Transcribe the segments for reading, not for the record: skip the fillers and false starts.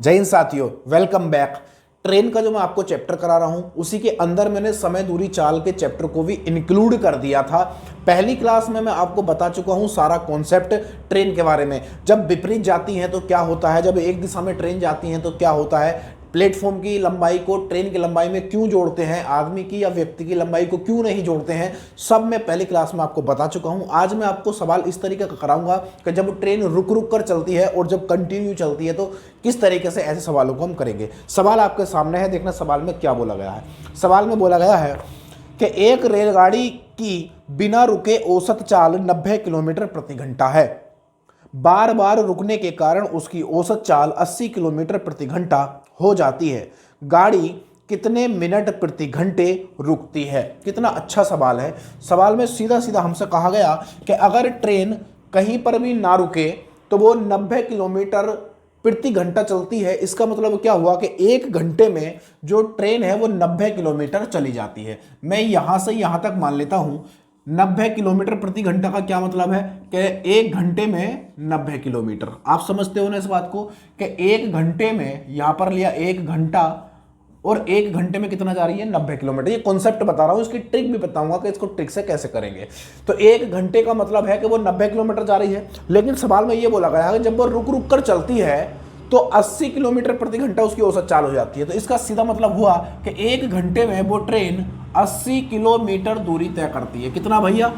जय हिंद साथियों, welcome back. Train का जो मैं आपको चैप्टर करा रहा हूं उसी के अंदर मैंने समय दूरी चाल के चैप्टर को भी इंक्लूड कर दिया था। पहली क्लास में मैं आपको बता चुका हूं सारा कॉन्सेप्ट ट्रेन के बारे में। जब विपरीत जाती हैं तो क्या होता है, जब एक दिशा में ट्रेन जाती हैं तो क्या होता है, प्लेटफॉर्म की लंबाई को ट्रेन की लंबाई में क्यों जोड़ते हैं, आदमी की या व्यक्ति की लंबाई को क्यों नहीं जोड़ते हैं, सब मैं पहली क्लास में आपको बता चुका हूं। आज मैं आपको सवाल इस तरीके का कराऊंगा कि जब ट्रेन रुक रुक कर चलती है और जब कंटिन्यू चलती है तो किस तरीके से ऐसे सवालों को हम करेंगे। सवाल आपके सामने है, देखना सवाल में क्या बोला गया है। सवाल में बोला गया है कि एक रेलगाड़ी की बिना रुके औसत चाल 90 किलोमीटर प्रति घंटा है। बार बार रुकने के कारण उसकी औसत चाल 80 किलोमीटर प्रति घंटा हो जाती है। गाड़ी कितने मिनट प्रति घंटे रुकती है। कितना अच्छा सवाल है। सवाल में सीधा सीधा हमसे कहा गया कि अगर ट्रेन कहीं पर भी ना रुके तो वो 90 किलोमीटर प्रति घंटा चलती है। इसका मतलब क्या हुआ कि एक घंटे में जो ट्रेन है वो 90 किलोमीटर चली जाती है। मैं यहां से यहां तक मान लेता हूं 90 किलोमीटर प्रति घंटा का क्या मतलब है कि एक घंटे में 90 किलोमीटर। आप समझते हो ना इस बात को कि एक घंटे में यहां पर लिया एक घंटा और एक घंटे में कितना जा रही है 90 किलोमीटर। ये कॉन्सेप्ट बता रहा हूं, इसकी ट्रिक भी बताऊंगा कि इसको ट्रिक से कैसे करेंगे। तो एक घंटे का मतलब है कि वो 90 किलोमीटर जा रही है। लेकिन सवाल में ये बोला गया है कि जब वो रुक रुक कर चलती है तो 80 किलोमीटर प्रति घंटा उसकी औसत चाल हो जाती है। तो इसका सीधा मतलब हुआ कि एक घंटे में वो ट्रेन 80 किलोमीटर दूरी तय करती है। कितना भैया?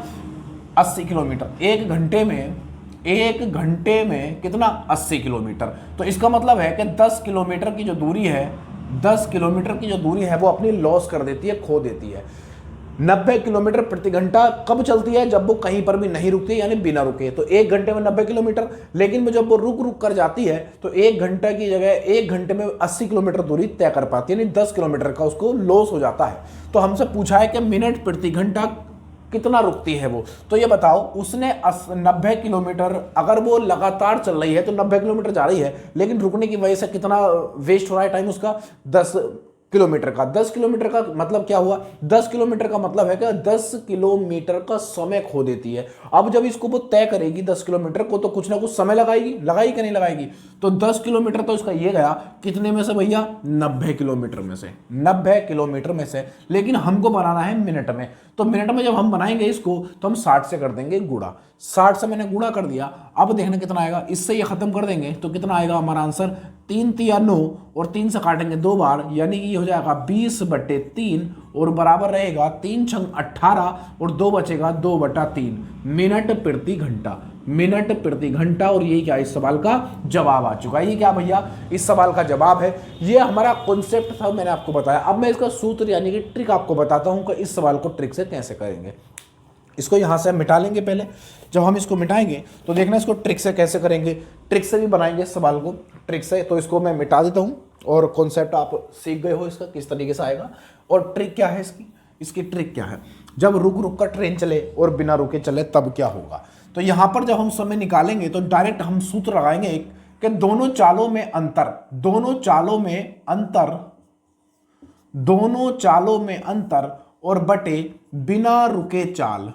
80 किलोमीटर। एक घंटे में कितना? 80 किलोमीटर। तो इसका मतलब है कि 10 किलोमीटर की जो दूरी है, 10 किलोमीटर की जो दूरी है वो अपनी लॉस कर देती है, खो देती है। 90 किलोमीटर प्रति घंटा कब चलती है? जब वो कहीं पर भी नहीं रुकती, यानी बिना रुके। तो एक घंटे में 90 किलोमीटर। लेकिन जब वो रुक रुक कर जाती है तो एक घंटे की जगह एक घंटे में 80 किलोमीटर दूरी तय कर पाती है, यानी 10 किलोमीटर का उसको लॉस हो जाता है। तो हमसे पूछा है कि मिनट प्रति घंटा कितना रुकती है वो। तो ये बताओ, उसने 90 किलोमीटर, अगर वो लगातार चल रही है तो 90 किलोमीटर जा रही है, लेकिन रुकने की वजह से कितना वेस्ट हो रहा है टाइम उसका? 10 किलोमीटर का। 10 किलोमीटर का मतलब क्या हुआ? 10 किलोमीटर का मतलब है कि 10 किलोमीटर का समय खो देती है। अब जब इसको वो तय करेगी 10 किलोमीटर को तो कुछ ना कुछ समय लगाएगी कि नहीं लगाएगी? तो 10 किलोमीटर तो इसका ये गया कितने में से भैया? 90 किलोमीटर में से। 90 किलोमीटर में से। लेकिन हमको बनाना है मिनट में। तो मिनट में जब हम बनाएंगे इसको तो हम 60 से कर देंगे गुणा। 60 से मैंने गुणा कर दिया। अब देखना कितना आएगा। इससे ये खत्म कर देंगे तो कितना आएगा हमारा आंसर? 3 तिया 9 और 3 से काटेंगे 2 बार, यानी कि ये हो जाएगा 20/3 और बराबर रहेगा 3 छंग 18 और 2 बचेगा 2/3 मिनट प्रति घंटा। मिनट प्रति घंटा। और यही क्या इस सवाल का जवाब आ चुका है। ये क्या भैया इस सवाल का जवाब है। ये हमारा कॉन्सेप्ट था, मैंने आपको बताया। अब मैं इसका सूत्र यानी कि ट्रिक आपको बताता हूं कि इस सवाल को ट्रिक से कैसे करेंगे। इसको यहां से हम मिटा लेंगे पहले। जब हम इसको मिटाएंगे तो देखना इसको ट्रिक से कैसे करेंगे। ट्रिक से भी बनाएंगे इस सवाल को ट्रिक से। तो इसको मैं मिटा देता हूं और कॉन्सेप्ट आप सीख गए हो इसका किस तरीके से आएगा। और ट्रिक क्या है इसकी ट्रिक क्या है? जब रुक रुक कर ट्रेन चले और बिना रुके चले तब क्या होगा। तो यहां पर जब हम समय निकालेंगे तो डायरेक्ट हम सूत्र लगाएंगे कि दोनों चालों में अंतर और बटे बिना रुके चाल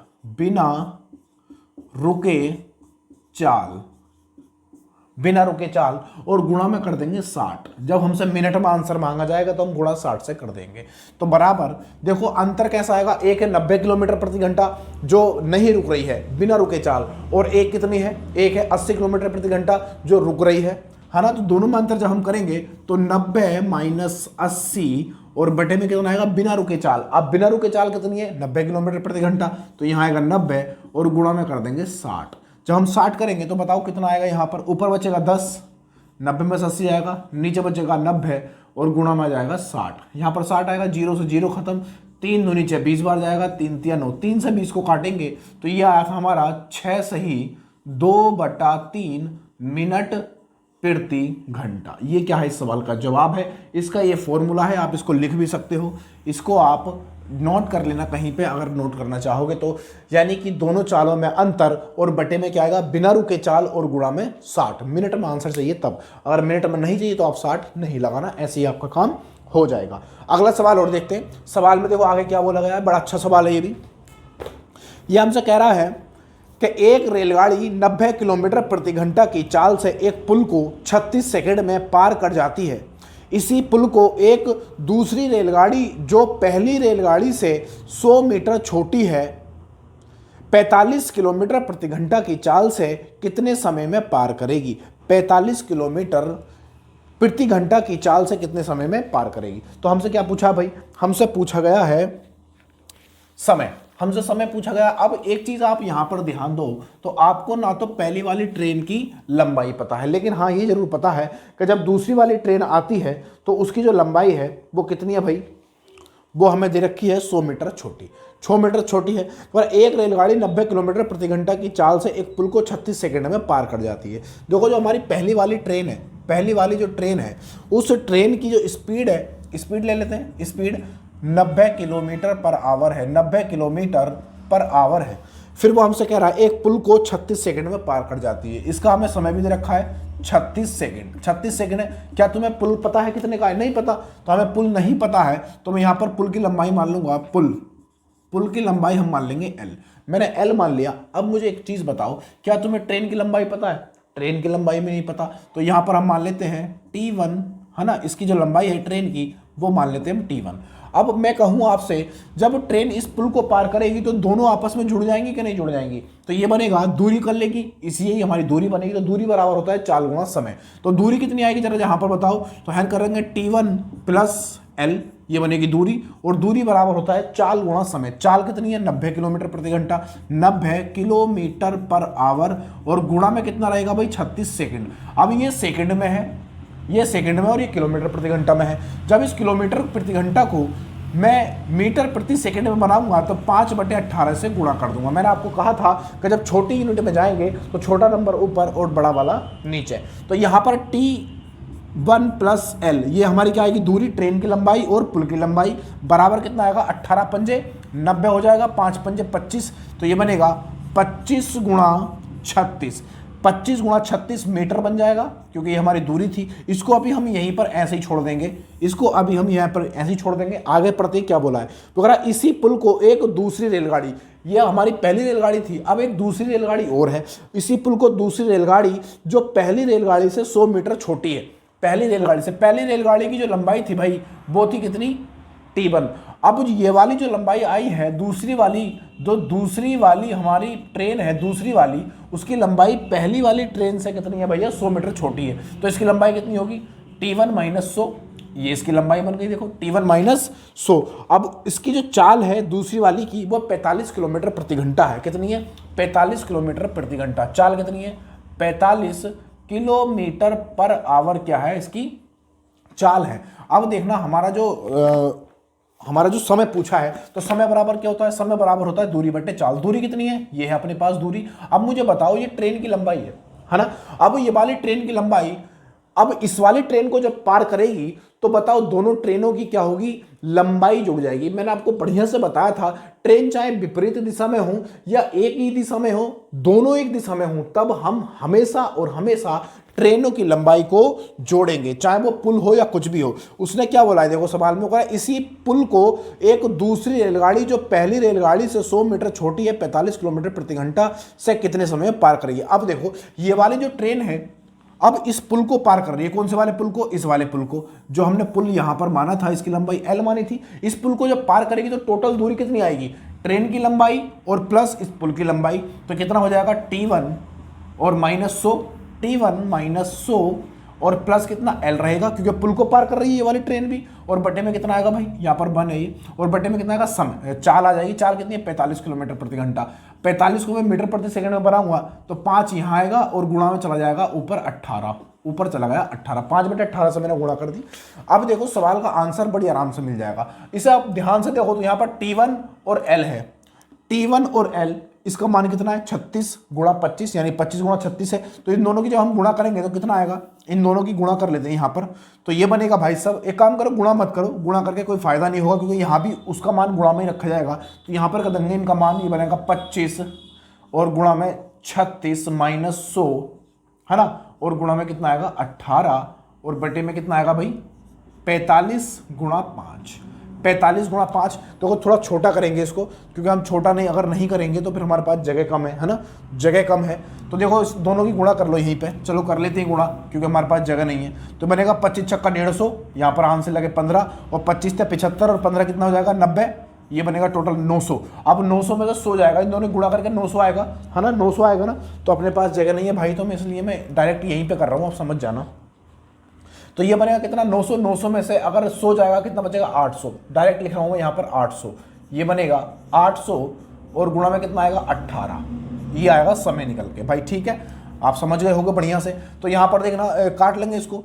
और गुणा में कर देंगे 60। जब हमसे मिनट में आंसर मांगा जाएगा तो हम गुणा 60 से कर देंगे। तो बराबर देखो अंतर कैसा आएगा। एक है 90 किलोमीटर प्रति घंटा जो नहीं रुक रही है बिना रुके चाल, और एक कितनी है? एक है 80 किलोमीटर प्रति घंटा जो रुक रही है ना। तो दोनों में अंतर जब हम करेंगे तो 90 माइनस 80 और बटे में कितना आएगा? बिना रुके चाल। अब बिना रुके चाल कितनी है? 90 किलोमीटर प्रति घंटा। तो यहाँ आएगा 90 और गुणा में कर देंगे 60। जब हम 60 करेंगे तो बताओ कितना आएगा यहाँ पर? ऊपर बचेगा 10, 90 में से 80 आएगा, नीचे बचेगा 90 और गुणा में जाएगा 60। यहाँ पर 60 आएगा, 0 से 0 खत्म, 3 दूनी 6 20 बार जाएगा, 3 तिया 9। 3 से 20 को काटेंगे तो ये आया था हमारा 6 सही 2/3 मिनट प्रति घंटा। ये क्या है इस सवाल का जवाब है। इसका ये फॉर्मूला है, आप इसको लिख भी सकते हो। इसको आप नोट कर लेना कहीं पे अगर नोट करना चाहोगे तो। यानी कि दोनों चालों में अंतर और बटे में क्या आएगा? बिना रुके चाल और गुणा में 60। मिनट में आंसर चाहिए तब, अगर मिनट में नहीं चाहिए तो आप 60 नहीं लगाना, ऐसे ही आपका काम हो जाएगा। अगला सवाल और देखते हैं। सवाल में देखो आगे क्या बोला गया है, बड़ा अच्छा सवाल है ये भी। ये हमसे कह रहा है कि एक रेलगाड़ी 90 किलोमीटर प्रति घंटा की चाल से एक पुल को 36 सेकंड में पार कर जाती है। इसी पुल को एक दूसरी रेलगाड़ी जो पहली रेलगाड़ी से 100 मीटर छोटी है 45 किलोमीटर प्रति घंटा की चाल से कितने समय में पार करेगी? 45 किलोमीटर प्रति घंटा की चाल से कितने समय में पार करेगी? तो हमसे क्या पूछा भाई? हमसे पूछा गया है समय, हमसे समय पूछा गया। अब एक चीज आप यहां पर ध्यान दो, तो आपको ना तो पहली वाली ट्रेन की लंबाई पता है, लेकिन हाँ ये जरूर पता है कि जब दूसरी वाली ट्रेन आती है तो उसकी जो लंबाई है वो कितनी है भाई? वो हमें दे रखी है 100 मीटर छोटी, 100 मीटर छोटी है। पर एक रेलगाड़ी 90 किलोमीटर प्रति घंटा की चाल से एक पुल को 36 सेकंड में पार कर जाती है। देखो जो हमारी पहली वाली ट्रेन है, पहली वाली जो ट्रेन है, उस ट्रेन की जो स्पीड है, स्पीड ले लेते हैं, स्पीड 90 किलोमीटर पर आवर है, 90 किलोमीटर पर आवर है। फिर वो हमसे कह रहा है एक पुल को 36 सेकंड में पार कर जाती है। इसका हमें समय भी दे रखा है 36 सेकंड, 36 सेकंड है। क्या तुम्हें पुल पता है कितने का है? नहीं पता। तो हमें पुल नहीं पता है तो मैं यहाँ पर पुल की लंबाई मान लूंगा, पुल की लंबाई हम मान लेंगे L। मैंने L मान लिया। अब मुझे एक चीज बताओ, क्या तुम्हें ट्रेन की लंबाई पता है? ट्रेन की लंबाई में नहीं पता, तो यहाँ पर हम मान लेते हैं T1, है ना, इसकी जो लंबाई है ट्रेन की वो मान लेते हैं हम T1। अब मैं कहूँ आपसे, जब ट्रेन इस पुल को पार करेगी तो दोनों आपस में जुड़ जाएंगी कि नहीं जुड़ जाएंगी? तो ये बनेगा, दूरी कर लेगी, यही हमारी दूरी बनेगी। तो दूरी बराबर होता है 4 गुणा समय। तो दूरी कितनी आएगी जरा यहाँ पर बताओ? तो हैन करेंगे T1 प्लस L, ये बनेगी दूरी, और दूरी बराबर होता है 4 गुणा समय। चाल कितनी है? 90 किलोमीटर प्रति घंटा, 90 किलोमीटर पर आवर, और गुणा में कितना रहेगा भाई? 36 सेकंड। अब ये सेकंड में है, ये सेकंड में, और ये किलोमीटर प्रति घंटा में है। जब इस किलोमीटर प्रति घंटा को मैं मीटर प्रति सेकंड में बनाऊंगा तो 5/18 से गुणा कर दूंगा। मैंने आपको कहा था कि जब छोटी यूनिट में जाएंगे तो छोटा नंबर ऊपर और बड़ा वाला नीचे। तो यहाँ पर T1 प्लस L, ये हमारी क्या आएगी? दूरी, ट्रेन की लंबाई और पुल की लंबाई, बराबर कितना आएगा? 18 पंजे 90 हो जाएगा, 5 पंजे 25, तो ये बनेगा 25 गुणा 36, 25 गुणा 36 मीटर बन जाएगा, क्योंकि ये हमारी दूरी थी। इसको अभी हम यहीं पर ऐसे ही छोड़ देंगे, इसको अभी हम यहाँ पर ऐसे ही छोड़ देंगे। आगे पढ़ते क्या बोला है? तो अगर इसी पुल को एक दूसरी रेलगाड़ी, ये हमारी पहली रेलगाड़ी थी, अब एक दूसरी रेलगाड़ी और है, इसी पुल को दूसरी रेलगाड़ी जो पहली रेलगाड़ी से 100 मीटर छोटी है, पहली रेलगाड़ी से, पहली रेलगाड़ी की जो लंबाई थी भाई वो थी कितनी? T1। अब ये वाली जो लंबाई आई है दूसरी वाली, जो दूसरी वाली हमारी ट्रेन है, दूसरी वाली, उसकी लंबाई पहली वाली ट्रेन से कितनी है भैया? 100 मीटर छोटी है। तो इसकी लंबाई कितनी होगी? T1 माइनस 100, ये इसकी लंबाई बन गई, देखो T1 माइनस 100। अब इसकी जो चाल है दूसरी वाली की वो 45 किलोमीटर प्रति घंटा है। कितनी है? 45 किलोमीटर प्रति घंटा। चाल कितनी है? 45 किलोमीटर पर आवर क्या है इसकी चाल है। अब देखना हमारा जो समय पूछा है, तो समय बराबर क्या होता है? समय बराबर होता है दूरी बटे चाल। दूरी कितनी है? ये है अपने पास दूरी। अब मुझे बताओ, ये ट्रेन की लंबाई है ना? अब ये वाली ट्रेन की लंबाई, अब इस वाली ट्रेन को जब पार करेगी तो बताओ दोनों ट्रेनों की क्या होगी? लंबाई जुड़ जाएगी। मैंने आपको बढ़िया से बताया था, ट्रेन चाहे विपरीत दिशा में हो या एक ही दिशा में हो, दोनों एक दिशा में हो, तब हम हमेशा और हमेशा ट्रेनों की लंबाई को जोड़ेंगे, चाहे वो पुल हो या कुछ भी हो। उसने क्या बोला है? देखो सवाल में कहा इसी पुल को एक दूसरी रेलगाड़ी जो पहली रेलगाड़ी से 100 मीटर छोटी है 45 किलोमीटर प्रति घंटा से कितने समय में पार करेगी। अब देखो ये वाली जो ट्रेन है अब इस पुल को पार कर रही है। कौन से वाले पुल को? इस वाले पुल को, जो हमने पुल यहां पर माना था, इसकी लंबाई L मानी थी। इस पुल को जब पार करेगी तो टोटल दूरी कितनी आएगी? ट्रेन की लंबाई और प्लस इस पुल की लंबाई, तो कितना हो जाएगा? T1 और माइनस 100, T1 माइनस 100 और प्लस कितना L रहेगा, क्योंकि पुल को पार कर रही है ये वाली ट्रेन भी। और बटे में कितना आएगा भाई? यहाँ पर 1 है ये, और बटे में कितना आएगा? समय, चाल आ जाएगी। चाल कितनी है? 45 किलोमीटर प्रति घंटा। 45 को मैं मीटर प्रति सेकंड में बनाऊंगा तो 5 यहाँ आएगा और गुणा में चला जाएगा ऊपर 18, ऊपर चला गया 18, 5/18 से मैंने गुणा कर दी। अब देखो सवाल का आंसर बड़ी आराम से मिल जाएगा। इसे आप ध्यान से देखो तो यहाँ पर T1 और L है, T1 और L, इसका मान कितना है? 36 गुणा 25, यानी 25 गुणा 36 है। तो इन दोनों की जब हम गुणा करेंगे तो कितना आएगा? इन दोनों की गुणा कर लेते हैं यहाँ पर, तो ये बनेगा भाई साहब, एक काम करो गुणा मत करो, गुणा करके कोई फायदा नहीं होगा, क्योंकि यहाँ भी उसका मान गुणा में ही रखा जाएगा। तो यहाँ पर कर देंगे इनका मान, ये बनेगा 25 और गुणा में 36 माइनस 100, है ना, और गुणा में कितना आएगा? 18 और बटे में कितना आएगा भाई? 45 गुणा 5, 45 गुणा 5, तो थोड़ा छोटा करेंगे इसको, क्योंकि हम छोटा नहीं अगर नहीं करेंगे तो फिर हमारे पास जगह कम है ना, जगह कम है। तो देखो इस दोनों की गुणा कर लो यहीं पे, चलो कर लेते हैं गुणा, क्योंकि हमारे पास जगह नहीं है। तो बनेगा 25 छक्का 150, यहाँ पर आंसर लगे 15, और 25 से 75 और 15 कितना हो जाएगा 90, ये बनेगा टोटल 900। अब 900 में तो 100 जाएगा, इन दोनों गुणा करके 900 आएगा, है ना, 900 आएगा ना। तो अपने पास जगह नहीं है भाई, तो मैं इसलिए मैं डायरेक्ट यहीं पे कर रहा हूँ, आप समझ जाना। तो ये बनेगा कितना 900, 900 में से अगर 100 जाएगा कितना बचेगा 800, डायरेक्ट लिख रहा हूँ मैं यहाँ पर 800, ये बनेगा 800 और गुणा में कितना आएगा 18, ये आएगा समय निकल के भाई, ठीक है, आप समझ गए होगे बढ़िया से। तो यहाँ पर देखना काट लेंगे इसको,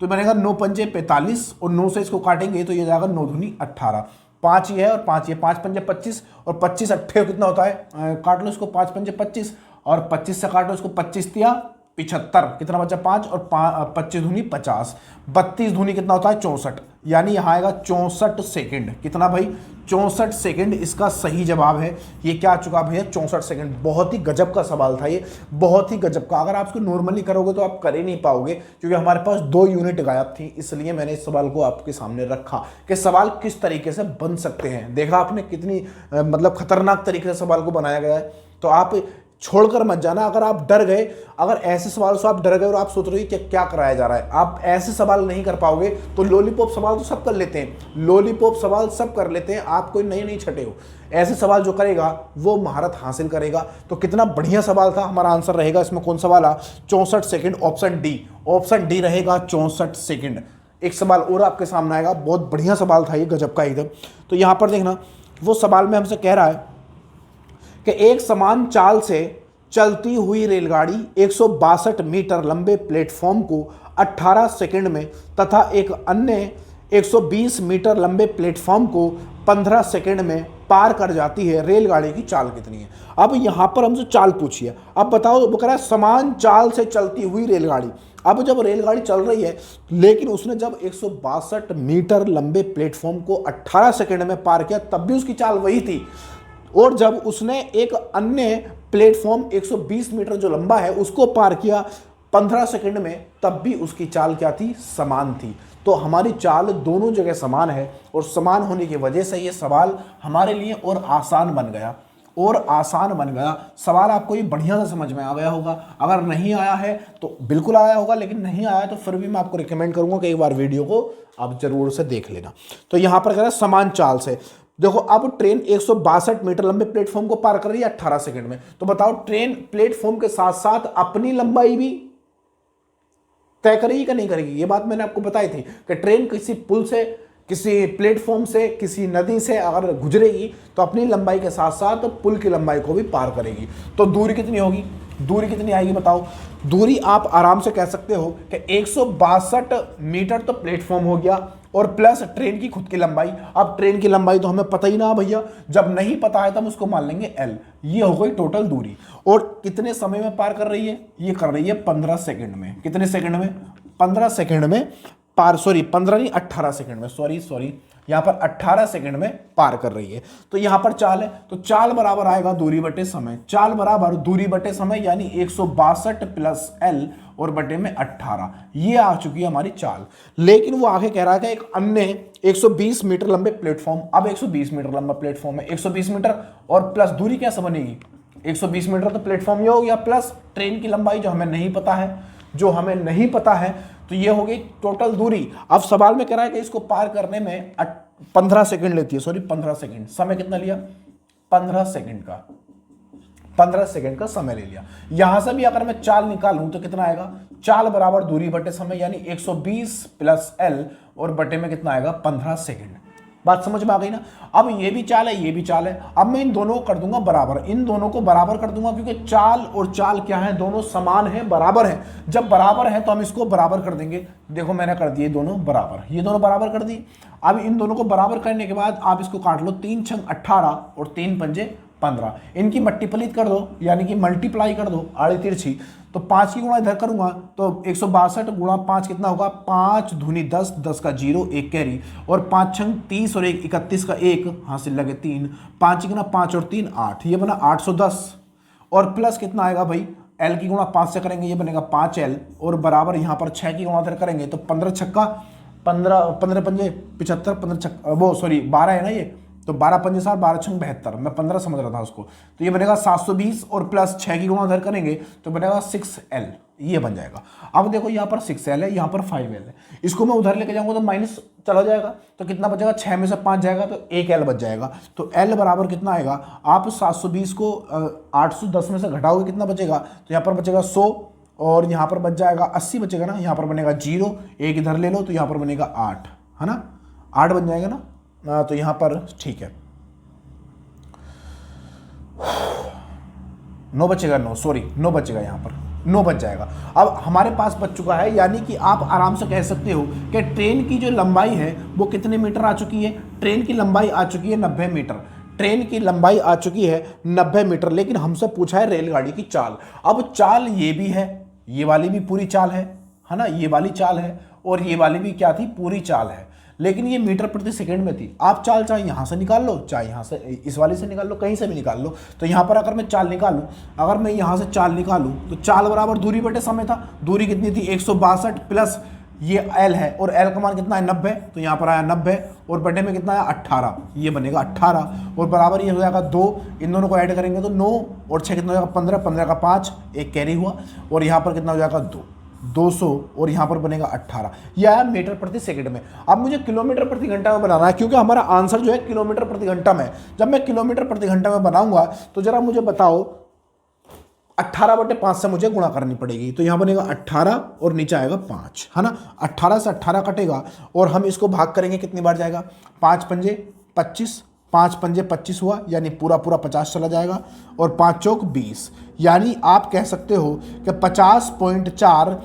तो बनेगा 9 पंजे 45 और 9 से इसको काटेंगे तो ये जाएगा 9 दूनी 18, 5 ये है और 5 ये, 5 पंजे 25 और 25 अट्ठे कितना होता है, काट लो इसको, 5 पंजे 25 और 25 से काटो इसको, 25 तिया 75, कितना बचा 5 और 25 दूनी 50, 32 दूनी कितना होता है 64, यानी यहाँ आएगा 64 सेकंड, कितना भाई 64 सेकंड इसका सही जवाब है। ये क्या आ चुका भैया 64 सेकंड। बहुत ही गजब का सवाल था ये, बहुत ही गजब का। अगर आप इसको नॉर्मली करोगे तो आप कर ही नहीं पाओगे, क्योंकि हमारे पास 2 यूनिट गायब थी, इसलिए मैंने इस सवाल को आपके सामने रखा कि सवाल किस तरीके से बन सकते हैं। देखा आपने कितनी मतलब खतरनाक तरीके से सवाल को बनाया गया है। तो आप छोड़कर मत जाना, अगर आप डर गए, अगर ऐसे सवाल से आप डर गए और आप सोच रहे हो कि क्या कराया जा रहा है, आप ऐसे सवाल नहीं कर पाओगे। तो लॉलीपॉप सवाल तो सब कर लेते हैं, लॉलीपॉप सवाल सब कर लेते हैं, आप कोई नए नहीं छटे हो। ऐसे सवाल जो करेगा वो महारत हासिल करेगा। तो कितना बढ़िया सवाल था, हमारा आंसर रहेगा इसमें कौन सा वाला 64 second, option D, option D रहेगा 64 सेकंड। एक सवाल और आपके सामने आएगा, बहुत बढ़िया सवाल था ये, गजब का एकदम। तो यहाँ पर देखना, वो सवाल में हमसे कह रहा है कि एक समान चाल से चलती हुई रेलगाड़ी 162 मीटर लंबे प्लेटफॉर्म को 18 सेकंड में तथा एक अन्य 120 मीटर लंबे प्लेटफॉर्म को 15 सेकंड में पार कर जाती है, रेलगाड़ी की चाल कितनी है। अब यहाँ पर हमसे चाल पूछिए, अब बताओ, वो कह रहा है समान चाल से चलती हुई रेलगाड़ी। अब जब रेलगाड़ी चल रही है, लेकिन उसने जब 162 मीटर लंबे प्लेटफॉर्म को 18 सेकंड में पार किया, तब भी उसकी चाल वही थी। और जब उसने एक अन्य प्लेटफॉर्म 120 मीटर जो लंबा है उसको पार किया 15 सेकंड में, तब भी उसकी चाल क्या थी, समान थी। तो हमारी चाल दोनों जगह समान है, और समान होने की वजह से ये सवाल हमारे लिए और आसान बन गया, और आसान बन गया। सवाल आपको ये बढ़िया से समझ में आ गया होगा। अगर नहीं आया है तो बिल्कुल आया होगा, लेकिन नहीं आया तो फिर भी मैं आपको रिकमेंड करूंगा कि एक बार वीडियो को आप जरूर से देख लेना। तो यहाँ पर कह रहा है समान चाल से, देखो अब ट्रेन 162 मीटर लंबे प्लेटफॉर्म को पार कर रही है 18 सेकंड में। तो बताओ ट्रेन प्लेटफॉर्म के साथ साथ अपनी लंबाई भी तय करेगी कि नहीं करेगी। ये बात मैंने आपको बताई थी कि ट्रेन किसी पुल से, किसी प्लेटफॉर्म से, किसी नदी से अगर गुजरेगी तो अपनी लंबाई के साथ साथ पुल की लंबाई को भी पार करेगी। तो दूरी कितनी होगी, दूरी कितनी आएगी बताओ। दूरी आप आराम से कह सकते हो कि 162 मीटर तो प्लेटफॉर्म हो गया, और प्लस ट्रेन की खुद की लंबाई। अब ट्रेन की लंबाई तो हमें पता ही ना भैया, जब नहीं पता है तो हम उसको मान लेंगे L। ये हो गई टोटल दूरी। और कितने समय में पार कर रही है, ये कर रही है 15 सेकंड में। कितने सेकंड में, 15 सेकंड में पार, सॉरी 15 नहीं 18 सेकंड में, सॉरी यहाँ पर 18 सेकंड में पार कर रही है। तो यहाँ पर चाल है, तो चाल बराबर आएगा दूरी बटे समय, चाल बराबर दूरी बटे समय, यानी 162 प्लस L और बटे में 18, ये आ चुकी है हमारी चाल। लेकिन वो आगे कह रहा है कि एक अन्य 120 मीटर लंबे प्लेटफॉर्म, अब 120 मीटर लंबा प्लेटफॉर्म है, 120 मीटर और प्लस दूरी कैसे बनेगी, 120 मीटर तो प्लेटफॉर्म ये हो गया, प्लस ट्रेन की लंबाई जो हमें नहीं पता है, जो हमें नहीं पता है, तो ये हो गई टोटल दूरी। अब सवाल में कह रहा है कि इसको पार करने में 15 सेकंड लेती है, सॉरी 15 सेकंड। समय कितना लिया, 15 सेकंड का, 15 सेकंड का समय ले लिया। यहां से भी अगर मैं चाल निकालूं तो कितना आएगा, चाल बराबर दूरी बटे समय, यानी 120 प्लस L और बटे में कितना आएगा 15 सेकंड। बात समझ में आ गई ना। अब ये भी चाल है, ये भी चाल है। अब मैं इन दोनों को कर दूंगा बराबर, इन दोनों को बराबर कर दूंगा, क्योंकि चाल और चाल क्या है, दोनों समान है, बराबर है। जब बराबर है तो हम इसको बराबर कर देंगे। देखो मैंने कर दिए दोनों बराबर, ये दोनों बराबर कर दिए। अब इन दोनों को बराबर करने के बाद आप इसको काट लो, 3 छंग 18 और 3 पंजे 15, इनकी मल्टीप्लिकेट कर दो, यानी कि मल्टीप्लाई कर दो आड़ी तिरछी। तो 5 की गुणा इधर करूंगा तो 162 गुणा 5 कितना होगा, 5 दूनी 10, 10 का 0, 1 कैरी, और 5 छंग 30 और 1 31 का 1 हासिल लगे 3, 5 गुना 5 और 3 8, ये बना 810। और प्लस कितना आएगा भाई, L की गुणा 5 से करेंगे, ये बनेगा 5L, और बराबर यहाँ पर 6 की गुणा इधर करेंगे तो 15 छक्का 15 15 पंजे 75, 15 वो सॉरी 12 है ना ये, तो 12 पंजे 60, 12 छंग 72, मैं 15 समझ रहा था उसको। तो ये बनेगा 720 और प्लस 6 की गुणा उधर करेंगे तो बनेगा 6L, ये बन जाएगा। अब देखो यहाँ पर 6L है, यहाँ पर 5L है, इसको मैं उधर लेके जाऊंगा तो माइनस चला जाएगा, तो कितना बचेगा, 6 में से 5 जाएगा तो 1L बच जाएगा। तो L बराबर कितना आएगा, आप 720 को 810 में से घटाओगे कितना बचेगा, तो यहाँ पर बचेगा 100 और यहाँ पर बच जाएगा 80 बचेगा ना, यहाँ पर बनेगा 0, एक इधर ले लो तो यहाँ पर बनेगा 8, है ना, 8 बन जाएगा ना। तो यहाँ पर ठीक है 9 बचेगा, 9 सॉरी 9 बचेगा, यहाँ पर 9 बच जाएगा। अब हमारे पास बच चुका है, यानी कि आप आराम से कह सकते हो कि ट्रेन की जो लंबाई है वो कितने मीटर आ चुकी है, ट्रेन की लंबाई आ चुकी है 90 मीटर, ट्रेन की लंबाई आ चुकी है 90 मीटर। लेकिन हमसे पूछा है रेलगाड़ी की चाल। अब चाल ये भी है, ये वाली भी पूरी चाल है ना, ये वाली चाल है और ये वाली भी क्या थी, पूरी चाल है, लेकिन ये मीटर प्रति सेकंड में थी। आप चाल चाहे यहाँ से निकाल लो, चाहे यहाँ से इस वाली से निकाल लो, कहीं से भी निकाल लो। तो यहाँ पर अगर मैं चाल निकालूं, अगर मैं यहाँ से चाल निकालूं तो चाल बराबर दूरी बटे समय था। दूरी कितनी थी, 162 प्लस ये L है और L का मान कितना है 90, तो यहाँ पर आया 90 और बटे में कितना आया 18, ये बनेगा 18 और बराबर ये हो जाएगा 2, इन दोनों को ऐड करेंगे तो 9 और 6 कितना हो जाएगा 15, 15 का 5, एक कैरी हुआ और यहाँ पर कितना हो जाएगा 200 और यहाँ पर बनेगा 18, यह आया मीटर प्रति सेकंड में। अब मुझे किलोमीटर प्रति घंटा में बनाना है, क्योंकि हमारा आंसर जो है किलोमीटर प्रति घंटा में। जब मैं किलोमीटर प्रति घंटा में बनाऊंगा तो जरा मुझे बताओ 18/5 से मुझे गुणा करनी पड़ेगी, तो यहाँ बनेगा 18 और नीचे आएगा 5, है ना। 18 से 18 कटेगा और हम इसको भाग करेंगे कितनी बार जाएगा, 5 पंजे 25, 5 पंजे 25 हुआ, यानी पूरा पूरा 50 चला जाएगा और 5 चौक 20, यानी आप कह सकते हो कि 50.4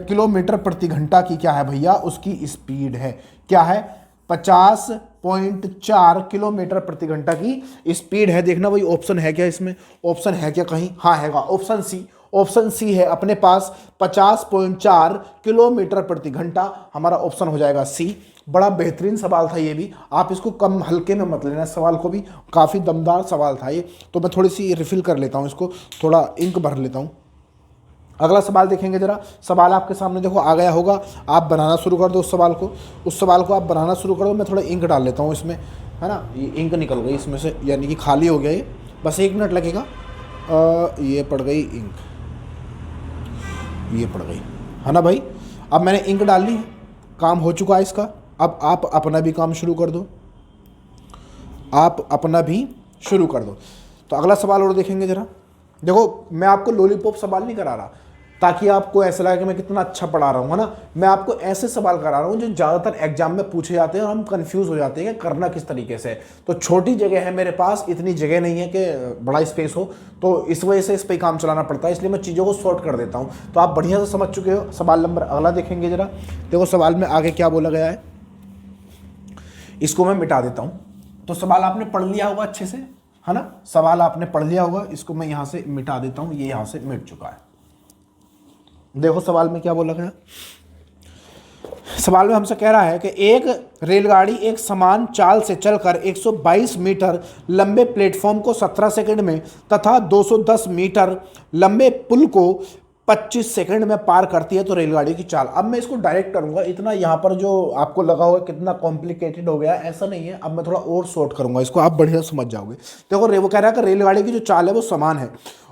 किलोमीटर प्रति घंटा की क्या है भैया, उसकी स्पीड है। क्या है, 50.4 किलोमीटर प्रति घंटा की स्पीड है। देखना वही ऑप्शन है क्या, इसमें ऑप्शन है क्या कहीं, हाँ हैगा, ऑप्शन सी, ऑप्शन सी है अपने पास 50.4 किलोमीटर प्रति घंटा, हमारा ऑप्शन हो जाएगा सी। बड़ा बेहतरीन सवाल था ये भी, आप इसको कम हल्के में मत लेना, सवाल को भी काफ़ी दमदार सवाल था ये। तो मैं थोड़ी सी रिफिल कर लेता हूँ इसको, थोड़ा इंक भर लेता हूँ। अगला सवाल देखेंगे जरा, सवाल आपके सामने देखो आ गया होगा, आप बनाना शुरू कर दो उस सवाल को आप बनाना शुरू कर दो। मैं थोड़ा इंक डाल लेता हूँ इसमें, है ना, ये इंक निकल गई इसमें से, यानी कि खाली हो गया ये, बस 1 मिनट लगेगा। ये पड़ गई इंक, ये पड़ गई, है ना भाई। अब मैंने इंक डाल ली, काम हो चुका है इसका। अब आप अपना भी काम शुरू कर दो, आप अपना भी शुरू कर दो। तो अगला सवाल और देखेंगे जरा। देखो मैं आपको लॉलीपॉप सवाल नहीं करा रहा ताकि आपको ऐसा लगे कि मैं कितना अच्छा पढ़ा रहा हूँ, है ना। मैं आपको ऐसे सवाल करा रहा हूँ जो ज़्यादातर एग्जाम में पूछे जाते हैं और हम कंफ्यूज हो जाते हैं कि करना किस तरीके से। तो छोटी जगह है मेरे पास, इतनी जगह नहीं है कि बड़ा स्पेस हो, तो इस वजह से इस पर काम चलाना पड़ता है, इसलिए मैं चीज़ों को शॉर्ट कर देता हूँ। तो आप बढ़िया से समझ चुके हो। सवाल नंबर अगला देखेंगे जरा। देखो सवाल में आगे क्या बोला गया है, इसको मैं मिटा देता हूँ। तो सवाल आपने पढ़ लिया होगा अच्छे से, है ना, सवाल आपने पढ़ लिया होगा। इसको मैं यहाँ से मिटा देता हूँ, ये यहाँ से मिट चुका है। देखो सवाल में क्या बोला गया, सवाल में हमसे कह रहा है कि एक रेलगाड़ी एक समान चाल से चलकर 122 मीटर लंबे प्लेटफॉर्म को 17 सेकंड में तथा 210 मीटर लंबे पुल को 25 सेकंड में पार करती है, तो रेलगाड़ी की चाल। अब मैं इसको डायरेक्ट करूंगा, इतना यहाँ पर जो आपको लगा होगा कितना कॉम्प्लिकेटेड हो गया, ऐसा नहीं है। अब मैं थोड़ा और शॉर्ट करूंगा इसको, आप बढ़िया समझ जाओगे। देखो वो कह रहा है कि रेलगाड़ी की जो चाल है वो समान है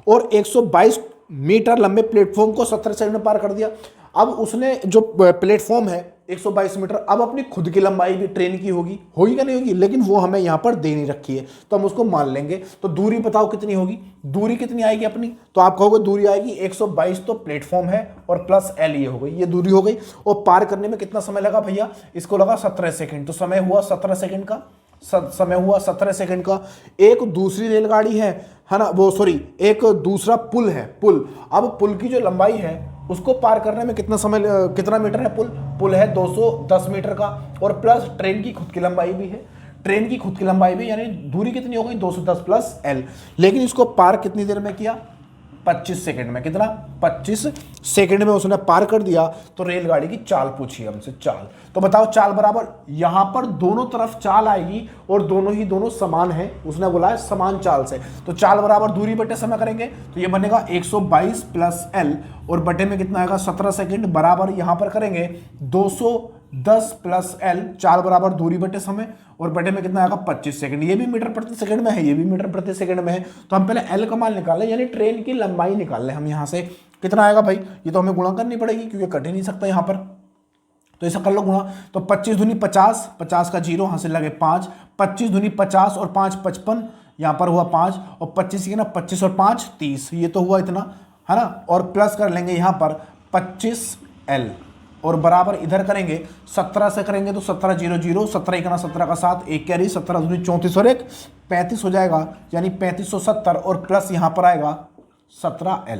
और 122 मीटर लंबे प्लेटफॉर्म को 17 सेकंड में पार कर दिया। अब उसने जो प्लेटफॉर्म है 122 मीटर, अब अपनी खुद की लंबाई भी ट्रेन की होगी क्या नहीं होगी, लेकिन वो हमें यहाँ पर दे नहीं रखी है, तो हम उसको मान लेंगे। तो दूरी बताओ कितनी होगी, दूरी कितनी आएगी अपनी, तो आप कहोगे दूरी आएगी 122, तो प्लेटफॉर्म है और प्लस L ये हो गई, ये दूरी हो गई। और पार करने में कितना समय लगा भैया, इसको लगा 17 सेकंड, तो समय हुआ 17 सेकंड का, समय हुआ 17 सेकंड का। एक दूसरी रेलगाड़ी है ना, वो सॉरी एक दूसरा पुल है, पुल। अब पुल की जो लंबाई है उसको पार करने में कितना समय, कितना मीटर है पुल है 210 मीटर का, और प्लस ट्रेन की खुद की लंबाई भी है, ट्रेन की खुद की लंबाई भी, यानी दूरी कितनी हो गई 210 प्लस L। लेकिन इसको पार कितनी देर में किया, 25 सेकंड में। कितना, 25 सेकंड में उसने पार कर दिया। तो रेलगाड़ी की चाल पूछी हमसे, चाल। तो बताओ चाल बराबर, यहां पर दोनों तरफ चाल आएगी और दोनों समान है, उसने बोला है समान चाल से। तो चाल बराबर दूरी बटे समय करेंगे तो ये बनेगा 122 प्लस L और बटे में कितना आएगा 17 सेकंड, बराबर यहां पर करेंगे 200 10 प्लस एल, चाल बराबर दूरी बटे समय, और बटे में कितना आएगा 25 सेकंड। ये भी मीटर प्रति सेकंड में है, ये भी मीटर प्रति सेकंड में है। तो हम पहले एल का मान निकाल लें, यानी ट्रेन की लंबाई निकाल लें हम यहाँ से। कितना आएगा भाई, ये तो हमें गुणा करनी पड़ेगी क्योंकि कट ही नहीं सकता यहाँ पर, तो ऐसा कर लो गुणा। तो 25 दूनी 50, 50 का जीरो हासिल लगे 5, 25 दूनी 50 और 5 55, यहाँ पर हुआ 5, और 25 की ना 25 और 5 30, ये तो हुआ इतना, है ना। और प्लस कर लेंगे यहाँ पर 25L, और बराबर इधर करेंगे 17 से करेंगे तो 17 0 0, 17 1 17 का 7, एक कैरी, 17 दूनी 34 और 1 35 हो जाएगा, यानी 3570, और प्लस यहाँ पर आएगा 17L,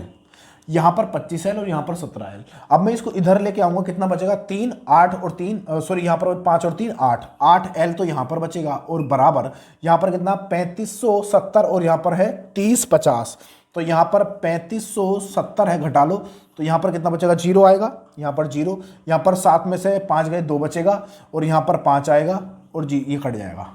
यहाँ पर 25L और यहाँ पर 17L। अब मैं इसको इधर लेके आऊँगा, कितना बचेगा 3 8 और 3 सॉरी यहाँ पर 5 और 3 8, 8L तो यहाँ पर बचेगा, और बराबर यहाँ पर कितना 3570, और यहाँ पर है 30 50, तो यहाँ पर 3570 है, घटा लो तो यहाँ पर कितना बचेगा, 0 आएगा, यहाँ पर 0, यहाँ पर 7 में से 5 गए 2 बचेगा, और यहाँ पर 5 आएगा, और जी ये कट जाएगा,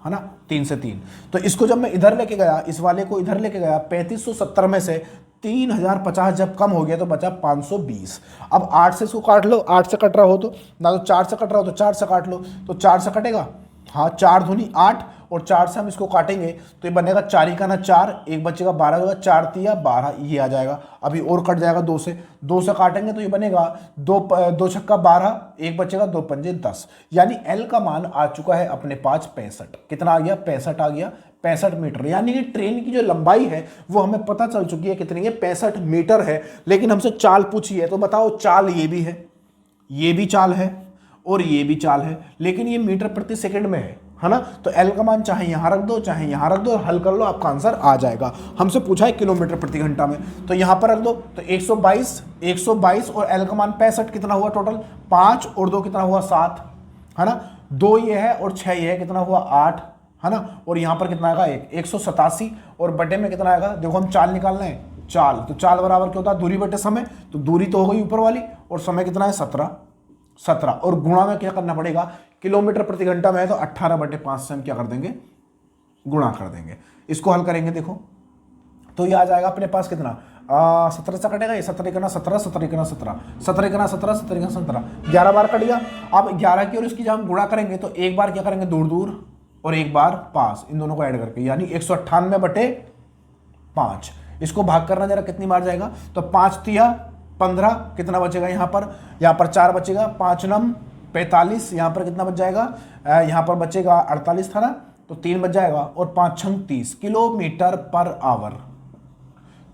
है ना, 3 से 3। तो इसको जब मैं इधर लेके गया, इस वाले को इधर लेके गया, 3570 में से 3050 जब कम हो गया तो बचा 520। अब 8 से इसको काट लो, 8 से कट रहा हो तो, ना तो 4 से कट रहा हो तो 4 से काट लो, तो 4 से कटेगा, हाँ 4 दूनी 8, और 4 से हम इसको काटेंगे तो ये बनेगा 4 ही का ना 4, एक बचेगा 12 होगा, 4 तिया 12, ये आ जाएगा। अभी और कट जाएगा 2 से, 2 से काटेंगे तो ये बनेगा 2 छक्का 12, एक बचेगा 2 पंजे 10, यानी एल का मान आ चुका है अपने पास 65। कितना आ गया, 65 आ गया, 65 मीटर। यानी कि ट्रेन की जो लंबाई है वो हमें पता चल चुकी है कितनी है, 65 मीटर है। लेकिन हमसे चाल पूछी है, तो बताओ चाल ये भी है, ये भी चाल है, और ये भी चाल है, लेकिन ये मीटर प्रति सेकंड में है ना। तो एल का मान चाहे यहां रख दो चाहे यहां रख दो, हल कर लो, आपका आंसर आ जाएगा। हमसे पूछा है किलोमीटर प्रति घंटा में, तो यहां पर रख दो, तो 122 और एल का मान 65, कितना हुआ टोटल 5 और 2 कितना हुआ 7, है ना, 2 ये है और 6 ये है, कितना हुआ 8, है ना, और यहां पर कितना आएगा 187, और बटे में कितना आएगा, देखो हम चाल निकालना है, चाल, तो चाल बराबर क्या होता है, दूरी बटे समय, तो दूरी तो हो गई ऊपर वाली, और समय कितना है 17, और गुणा में क्या करना पड़ेगा, किलोमीटर प्रति घंटा में है तो 18/5 से हम क्या कर देंगे, गुणा कर देंगे। इसको हल करेंगे, देखो तो ये आ जाएगा अपने पास कितना, 17 से कटेगा, ये 17 1 17, 17 1 17, 17 1 17, 17 1 17, 11 बार कट गया। अब 11 की और इसकी जब हम गुणा करेंगे तो एक बार क्या करेंगे दूर दूर, और एक बार पास, इन दोनों को ऐड करके, यानी 198/5। इसको भाग करना जरा कितनी बार जाएगा, तो 5 तिया 15, कितना बचेगा यहाँ पर 4 बचेगा, 5 नम 45, यहाँ पर कितना बच जाएगा, यहाँ पर बचेगा 48 था ना, तो 3 बच जाएगा, और 5 छंग 30 किलोमीटर पर आवर।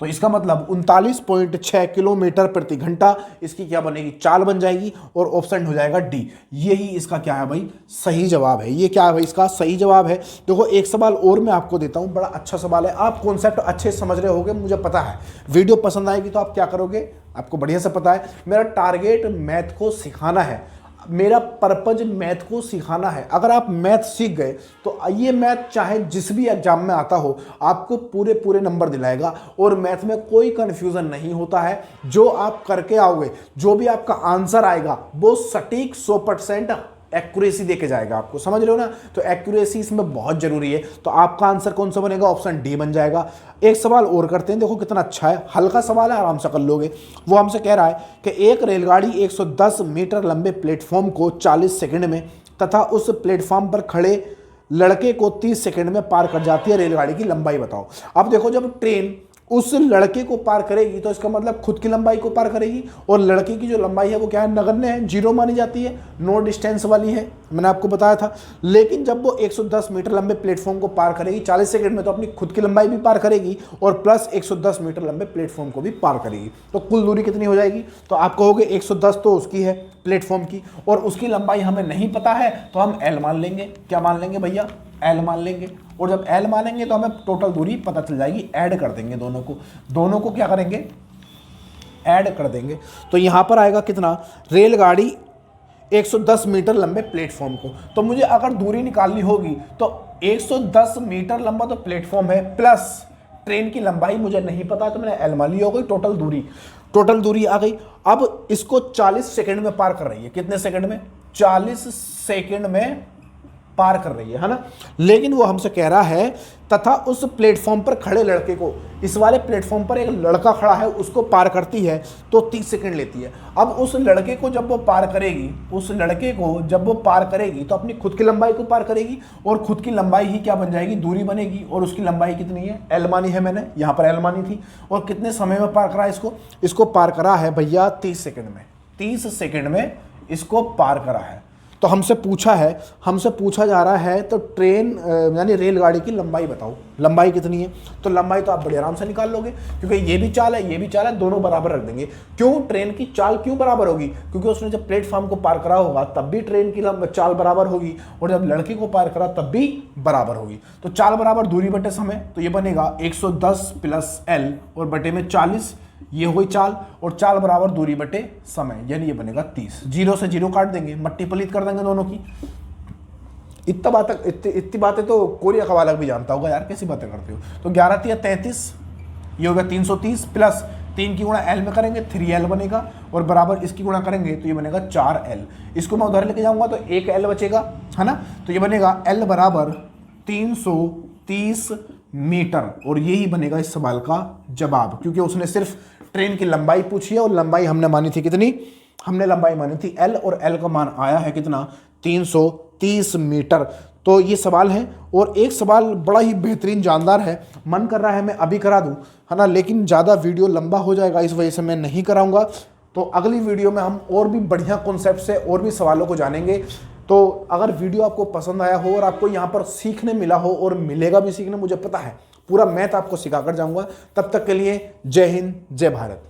तो इसका मतलब 39.6 किलोमीटर प्रति घंटा इसकी क्या बनेगी, चाल बन जाएगी, और ऑप्शन हो जाएगा डी। यही इसका क्या है भाई, सही जवाब है। ये क्या है भाई, इसका सही जवाब है। देखो एक सवाल और मैं आपको देता हूं, बड़ा अच्छा सवाल है, आप कॉन्सेप्ट अच्छे समझ रहे होगे, मुझे पता है। वीडियो पसंद आएगी तो आप क्या करोगे, आपको बढ़िया से पता है, मेरा टारगेट मैथ को सिखाना है, मेरा पर्पज मैथ को सिखाना है। अगर आप मैथ सीख गए तो ये मैथ चाहे जिस भी एग्जाम में आता हो आपको पूरे पूरे नंबर दिलाएगा, और मैथ में कोई कंफ्यूजन नहीं होता है। जो आप करके आओगे, जो भी आपका आंसर आएगा वो सटीक 100% एक्यूरेसी देके जाएगा आपको, समझ रहे हो ना। तो एक्यूरेसी इसमें बहुत जरूरी है। तो आपका आंसर कौन सा बनेगा, ऑप्शन डी बन जाएगा। एक सवाल और करते हैं, देखो कितना अच्छा है, हल्का सवाल है, आराम से कर लोगे। वो हमसे कह रहा है कि एक रेलगाड़ी 110 मीटर लंबे प्लेटफॉर्म को 40 सेकंड में तथा उस प्लेटफॉर्म पर खड़े लड़के को 30 सेकंड में पार कर जाती है, रेलगाड़ी की लंबाई बताओ। अब देखो जब ट्रेन उस लड़के को पार करेगी तो इसका मतलब खुद की लंबाई को पार करेगी, और लड़के की जो लंबाई है वो क्या है, नगण्य है, 0 मानी जाती है, नो डिस्टेंस वाली है, मैंने आपको बताया था। लेकिन जब वो 110 मीटर लंबे प्लेटफॉर्म को पार करेगी 40 सेकंड में, तो अपनी खुद की लंबाई भी पार करेगी और प्लस 110 मीटर लंबे प्लेटफॉर्म को भी पार करेगी। तो कुल दूरी कितनी हो जाएगी, तो आप कहोगे 110 तो उसकी है प्लेटफॉर्म की, और उसकी लंबाई हमें नहीं पता है तो हम एल मान लेंगे। क्या मान लेंगे भैया, एल मान लेंगे। और जब एल मानेंगे तो हमें टोटल दूरी पता चल जाएगी, ऐड कर देंगे दोनों को क्या करेंगे, ऐड कर देंगे। तो यहां पर आएगा कितना, रेलगाड़ी 110 मीटर लंबे प्लेटफॉर्म को, तो मुझे अगर दूरी निकालनी होगी तो 110 मीटर लंबा तो प्लेटफॉर्म है, प्लस ट्रेन की लंबाई मुझे नहीं पता, तो मैंने एल मान ली, हो गई टोटल दूरी आ गई। अब इसको 40 सेकंड में पार कर रही है, कितने सेकंड में, 40 सेकंड में पार कर रही है ना। लेकिन वो हमसे कह रहा है तथा उस प्लेटफॉर्म पर खड़े लड़के को, इस वाले प्लेटफॉर्म पर एक लड़का खड़ा है, उसको पार करती है तो 30 सेकंड लेती है। अब उस लड़के को जब वो पार करेगी, उस लड़के को जब वो पार करेगी तो अपनी खुद की लंबाई को पार करेगी, और खुद की लंबाई ही क्या बन जाएगी, दूरी बनेगी। और उसकी लंबाई कितनी है, एल मानी है मैंने, यहाँ पर एल मानी थी। और कितने समय में पार करा इसको पार करा है भैया 30 सेकंड में। 30 सेकंड में इसको पार करा है। तो हमसे पूछा जा रहा है तो ट्रेन यानी रेलगाड़ी की लंबाई बताओ, लंबाई कितनी है। तो लंबाई तो आप बड़े आराम से निकाल लोगे, क्योंकि ये भी चाल है, ये भी चाल है, दोनों बराबर रख देंगे। क्यों, ट्रेन की चाल क्यों बराबर होगी, क्योंकि उसने जब प्लेटफॉर्म को पार करा होगा तब भी ट्रेन की चाल बराबर होगी, और जब लड़के को पार करा तब भी बराबर होगी। तो चाल बराबर दूरी बटे समय, तो ये बनेगा 110 प्लस एल और बटे में 40, ये हुई चाल, और चाल बराबर दूरी बटे समय, यानी ये बनेगा 30। 0 से 0 काट देंगे, मल्टीप्लिकेट कर देंगे दोनों की। इतनी बातें तो कोरिया का वालक भी जानता होगा यार, कैसी बातें करते हो। तो 11 तिया 33, ये होगा 330 प्लस 3 की गुणा एल में करेंगे 3L बनेगा, और बराबर इसकी गुणा करेंगे तो ये बनेगा 4L। इसको मैं उधर लेके जाऊंगा तो 1L बचेगा, है ना। तो ये बनेगा L बराबर 330 मीटर, और यही बनेगा इस सवाल का जवाब, क्योंकि उसने सिर्फ ट्रेन की लंबाई पूछी है, और लंबाई हमने मानी थी कितनी, हमने लंबाई मानी थी L, और L का मान आया है कितना, 330 मीटर। तो ये सवाल है। और एक सवाल बड़ा ही बेहतरीन जानदार है, मन कर रहा है मैं अभी करा दूं, है ना, लेकिन ज़्यादा वीडियो लंबा हो जाएगा, इस वजह से मैं नहीं कराऊंगा। तो अगली वीडियो में हम और भी बढ़िया कॉन्सेप्ट से और भी सवालों को जानेंगे। तो अगर वीडियो आपको पसंद आया हो और आपको यहाँ पर सीखने मिला हो, और मिलेगा भी सीखने, मुझे पता है, पूरा मैथ आपको सिखा कर जाऊँगा। तब तक के लिए जय हिंद, जय भारत।